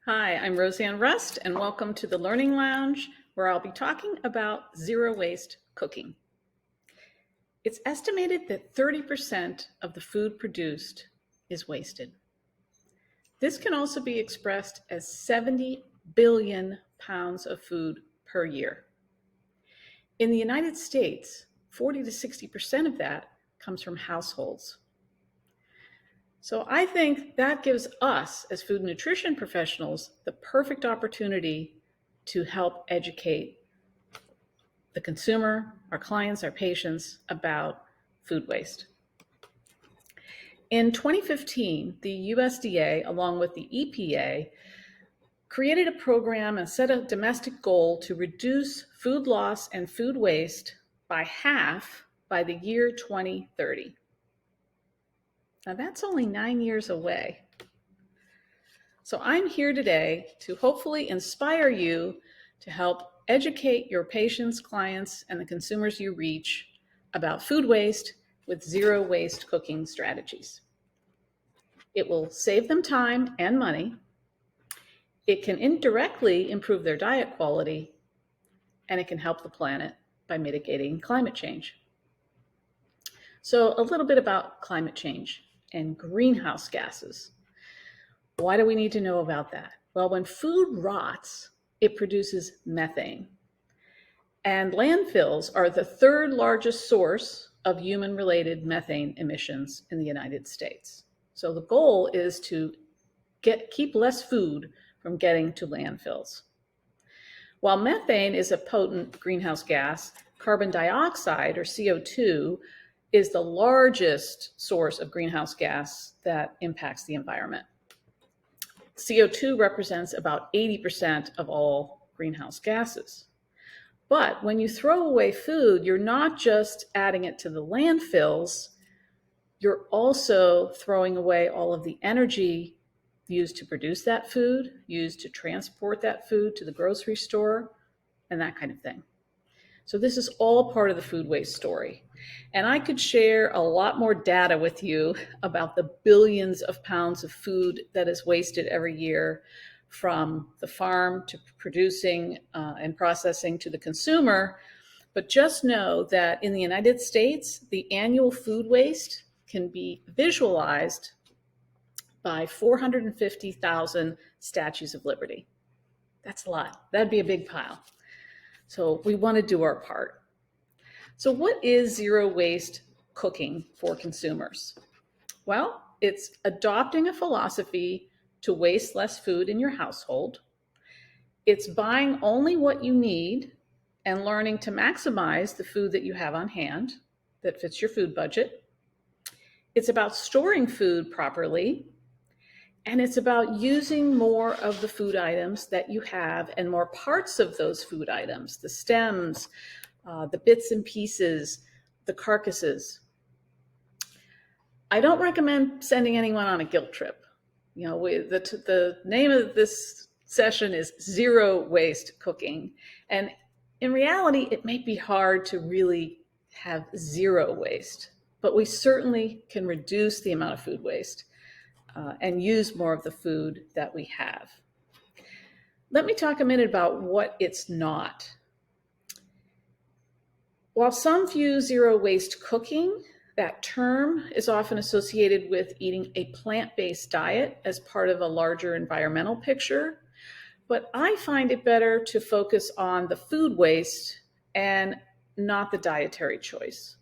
Hi, I'm Rosanne Rust, and welcome to the Learning Lounge, where I'll be talking about zero waste cooking. It's estimated that 30% of the food produced is wasted. This can also be expressed as 70 billion pounds of food per year. In the United States, 40 to 60% of that comes from households. So I think that gives us, as food and nutrition professionals, the perfect opportunity to help educate the consumer, our clients, our patients about food waste. In 2015, the USDA, along with the EPA, created a program and set a domestic goal to reduce food loss and food waste by half by the year 2030. Now that's only 9 years away. So I'm here today to hopefully inspire you to help educate your patients, clients, and the consumers you reach about food waste with zero waste cooking strategies. It will save them time and money. It can indirectly improve their diet quality, and it can help the planet by mitigating climate change. So a little bit about climate change and greenhouse gases. Why do we need to know about that? Well, when food rots, it produces methane. And landfills are the third largest source of human-related methane emissions in the United States. So the goal is to keep less food from getting to landfills. While methane is a potent greenhouse gas, carbon dioxide, or CO2, is the largest source of greenhouse gas that impacts the environment. CO2 represents about 80% of all greenhouse gases. But when you throw away food, you're not just adding it to the landfills, you're also throwing away all of the energy used to produce that food, used to transport that food to the grocery store, and that kind of thing. So this is all part of the food waste story. And I could share a lot more data with you about the billions of pounds of food that is wasted every year, from the farm to producing and processing to the consumer. But just know that in the United States, the annual food waste can be visualized by 450,000 statues of liberty. That's a lot. That'd be a big pile. So we want to do our part. So what is zero waste cooking for consumers? Well, it's adopting a philosophy to waste less food in your household. It's buying only what you need and learning to maximize the food that you have on hand that fits your food budget. It's about storing food properly. And it's about using more of the food items that you have and more parts of those food items, the stems, the bits and pieces, the carcasses. I don't recommend sending anyone on a guilt trip. You know, the name of this session is Zero Waste Cooking. And in reality, it may be hard to really have zero waste, but we certainly can reduce the amount of food waste and use more of the food that we have. Let me talk a minute about what it's not. While some view zero waste cooking, that term is often associated with eating a plant-based diet as part of a larger environmental picture, but I find it better to focus on the food waste and not the dietary choice.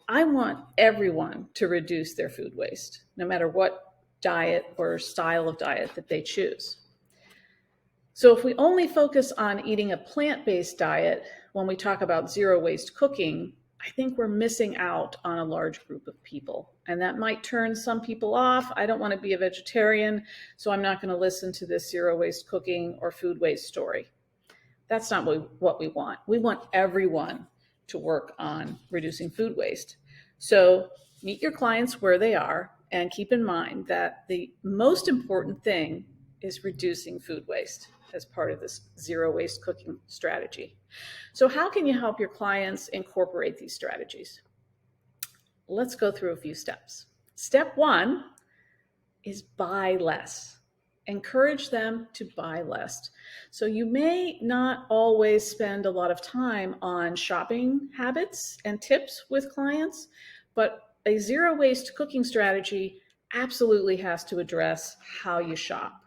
I want everyone to reduce their food waste, no matter what diet or style of diet that they choose. So if we only focus on eating a plant-based diet when we talk about zero waste cooking, I think we're missing out on a large group of people. And that might turn some people off. I don't want to be a vegetarian, so I'm not going to listen to this zero waste cooking or food waste story. That's not what we want. We want everyone to work on reducing food waste. So meet your clients where they are, and keep in mind that the most important thing is reducing food waste as part of this zero waste cooking strategy. So how can you help your clients incorporate these strategies? Let's go through a few steps. Step one is buy less. Encourage them to buy less. So you may not always spend a lot of time on shopping habits and tips with clients, but a zero waste cooking strategy absolutely has to address how you shop.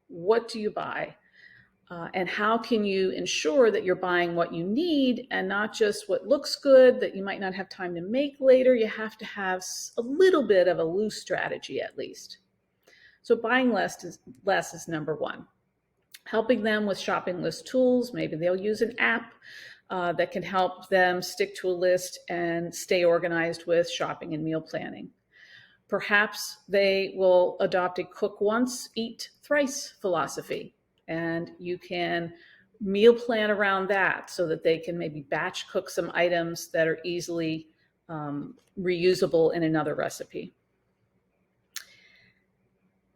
What do you buy? And how can you ensure that you're buying what you need and not just what looks good that you might not have time to make later? You have to have a little bit of a loose strategy at least. So buying less is number one. Helping them with shopping list tools. Maybe they'll use an app that can help them stick to a list and stay organized with shopping and meal planning. Perhaps they will adopt a cook once, eat thrice philosophy, and you can meal plan around that so that they can maybe batch cook some items that are easily reusable in another recipe.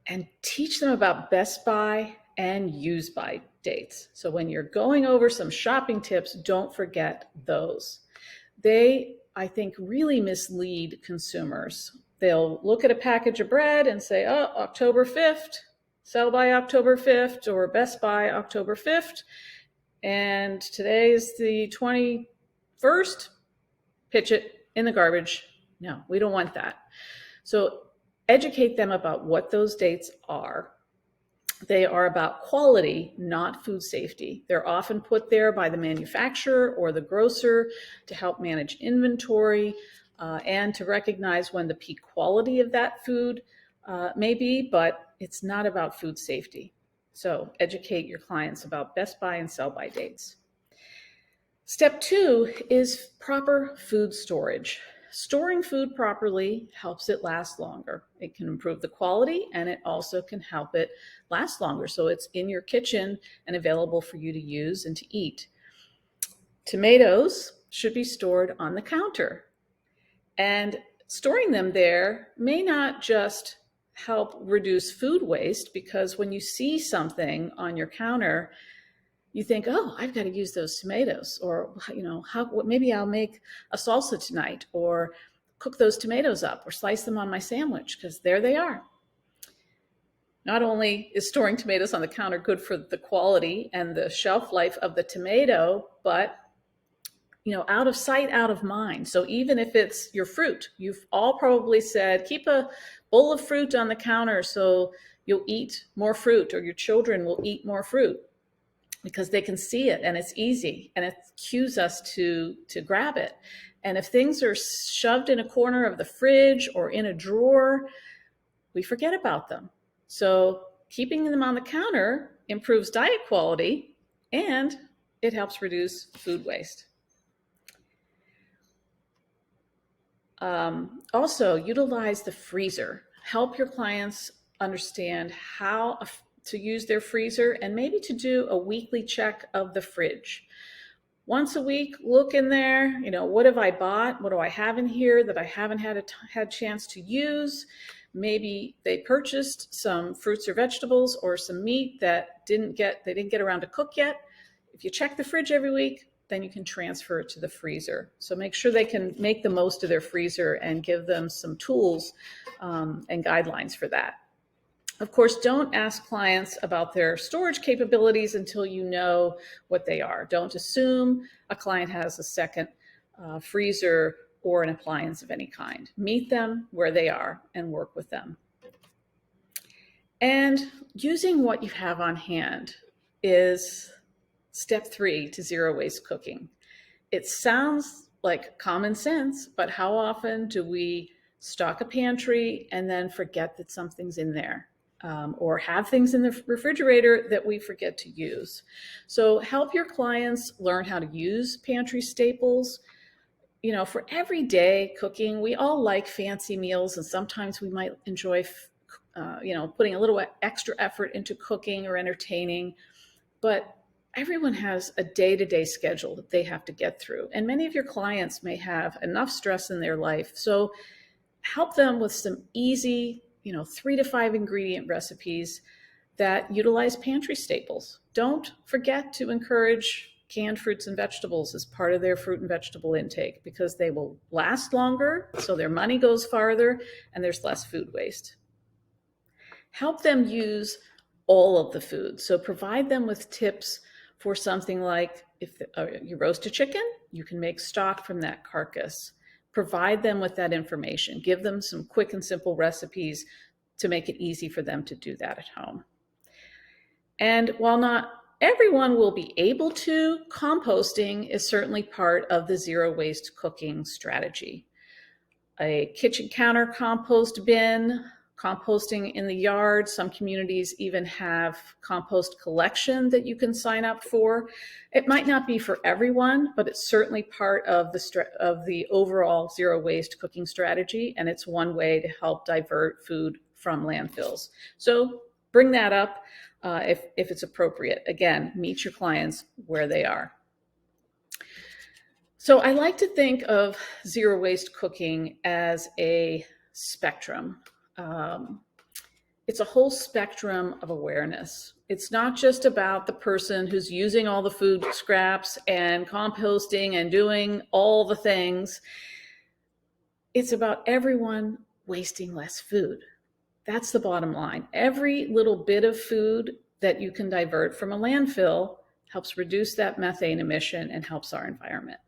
And teach them about best by and use by dates. So when you're going over some shopping tips, don't forget those. They, I think, really mislead consumers. They'll look at a package of bread and say, oh, October 5th, sell by October 5th, or best by October 5th. And today is the 21st, pitch it in the garbage. No, we don't want that. So educate them about what those dates are. They are about quality, not food safety. They're often put there by the manufacturer or the grocer to help manage inventory and to recognize when the peak quality of that food may be, but it's not about food safety. So educate your clients about best by and sell by dates. Step 2 is proper food storage. Storing food properly helps it last longer. It can improve the quality and it also can help it last longer. So it's in your kitchen and available for you to use and to eat. Tomatoes should be stored on the counter. And storing them there may not just help reduce food waste, because when you see something on your counter, you think, oh, I've got to use those tomatoes, or, maybe I'll make a salsa tonight, or cook those tomatoes up, or slice them on my sandwich, because there they are. Not only is storing tomatoes on the counter good for the quality and the shelf life of the tomato, but out of sight, out of mind. So even if it's your fruit, you've all probably said, keep a bowl of fruit on the counter so you'll eat more fruit, or your children will eat more fruit, because they can see it and it's easy and it cues us to grab it. And if things are shoved in a corner of the fridge or in a drawer, we forget about them. So keeping them on the counter improves diet quality and it helps reduce food waste. Also, utilize the freezer. Help your clients understand how to use their freezer, and maybe to do a weekly check of the fridge. Once a week, look in there, what have I bought? What do I have in here that I haven't had a chance to use? Maybe they purchased some fruits or vegetables or some meat that they didn't get around to cook yet. If you check the fridge every week, then you can transfer it to the freezer. So make sure they can make the most of their freezer and give them some tools and guidelines for that. Of course, don't ask clients about their storage capabilities until you know what they are. Don't assume a client has a second freezer or an appliance of any kind. Meet them where they are and work with them. And using what you have on hand is step 3 to zero waste cooking. It sounds like common sense, but how often do we stock a pantry and then forget that something's in there? Or have things in the refrigerator that we forget to use. So help your clients learn how to use pantry staples. For everyday cooking, we all like fancy meals, and sometimes we might enjoy, putting a little extra effort into cooking or entertaining. But everyone has a day-to-day schedule that they have to get through. And many of your clients may have enough stress in their life. So help them with some easy 3 to 5 ingredient recipes that utilize pantry staples. Don't forget to encourage canned fruits and vegetables as part of their fruit and vegetable intake, because they will last longer, so their money goes farther and there's less food waste. Help them use all of the food. So provide them with tips for something like, if you roast a chicken, you can make stock from that carcass. Provide them with that information. Give them some quick and simple recipes to make it easy for them to do that at home. And while not everyone will be able to, composting is certainly part of the zero waste cooking strategy. A kitchen counter compost bin, composting in the yard. Some communities even have compost collection that you can sign up for. It might not be for everyone, but it's certainly part of the overall zero waste cooking strategy, and it's one way to help divert food from landfills. So bring that up if it's appropriate. Again, meet your clients where they are. So I like to think of zero waste cooking as a spectrum. It's a whole spectrum of awareness. It's not just about the person who's using all the food scraps and composting and doing all the things. It's about everyone wasting less food. That's the bottom line. Every little bit of food that you can divert from a landfill helps reduce that methane emission and helps our environment.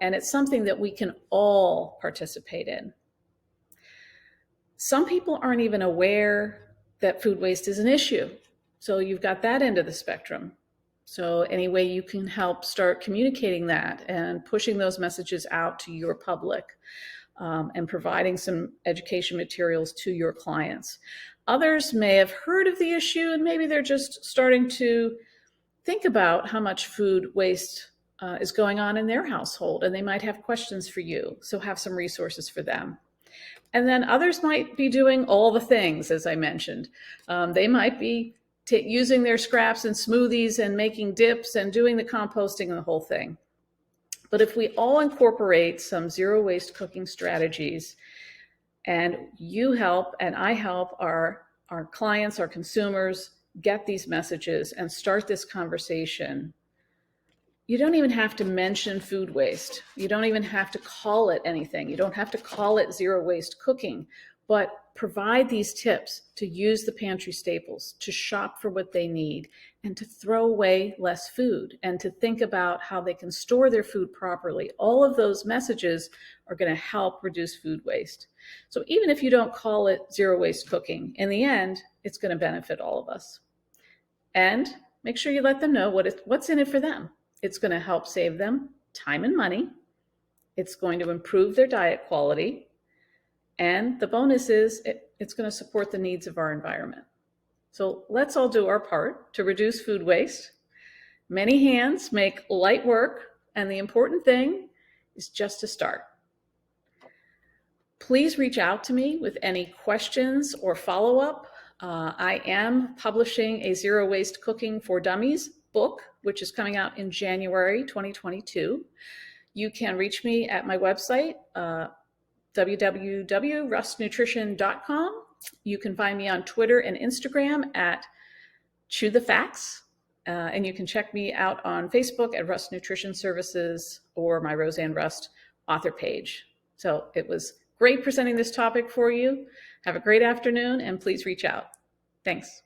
And it's something that we can all participate in. Some people aren't even aware that food waste is an issue. So you've got that end of the spectrum. So any way you can help start communicating that and pushing those messages out to your public and providing some education materials to your clients. Others may have heard of the issue and maybe they're just starting to think about how much food waste is going on in their household, and they might have questions for you. So have some resources for them. And then others might be doing all the things, as I mentioned. They might be using their scraps and smoothies and making dips and doing the composting and the whole thing. But if we all incorporate some zero waste cooking strategies, and you help and I help our clients, our consumers get these messages and start this conversation, you don't even have to mention food waste. You don't even have to call it anything. You don't have to call it zero waste cooking, but provide these tips to use the pantry staples, to shop for what they need, and to throw away less food, and to think about how they can store their food properly. All of those messages are going to help reduce food waste. So even if you don't call it zero waste cooking, in the end, it's going to benefit all of us. And make sure you let them know what's in it for them. It's going to help save them time and money. It's going to improve their diet quality. And the bonus is it's going to support the needs of our environment. So let's all do our part to reduce food waste. Many hands make light work, and the important thing is just to start. Please reach out to me with any questions or follow-up. I am publishing a Zero Waste Cooking for Dummies book, which is coming out in January 2022. You can reach me at my website, www.rustnutrition.com. You can find me on Twitter and Instagram at Chew the Facts, and you can check me out on Facebook at Rust Nutrition Services or my Rosanne Rust author page. So it was great presenting this topic for you. Have a great afternoon, and please reach out. Thanks.